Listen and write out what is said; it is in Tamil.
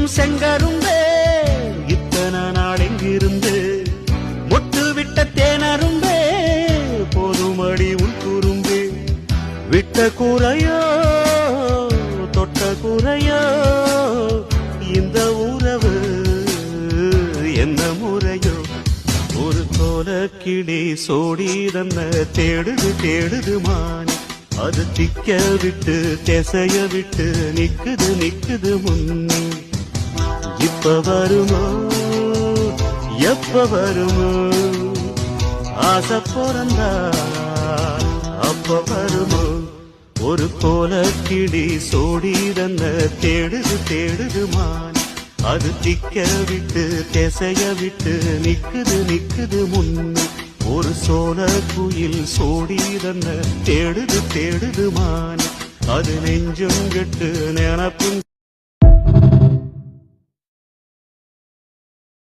செங்கரும்பே இத்தனை நாள் எங்கிருந்து மொட்டு விட்ட தேனரும்பே போதுமடி உன் குறும்பே விட்ட கூரையோ தொட்ட கூரையோ இந்த உறவு என்ன முறையோ ஒரு தோல கிளி சோடி தன்ன தேடுது தேடுது மான் அது திக்க விட்டு திசைய விட்டு நிக்குது நிக்குது முன் இப்ப வருமோ எப்ப வருமோ ஆசை பிறந்தா அப்ப வருமோ ஒரு கோல கிளி சோடி தன்ன தேடுது தேடுது மான் அது திக்க விட்டு திசைய விட்டு நிக்குது நிக்குது முன்னு ஒரு சோழ குயில் சோடி தன்ன தேடுது தேடுது மான் அது நெஞ்சும் கெட்டு நினப்பும்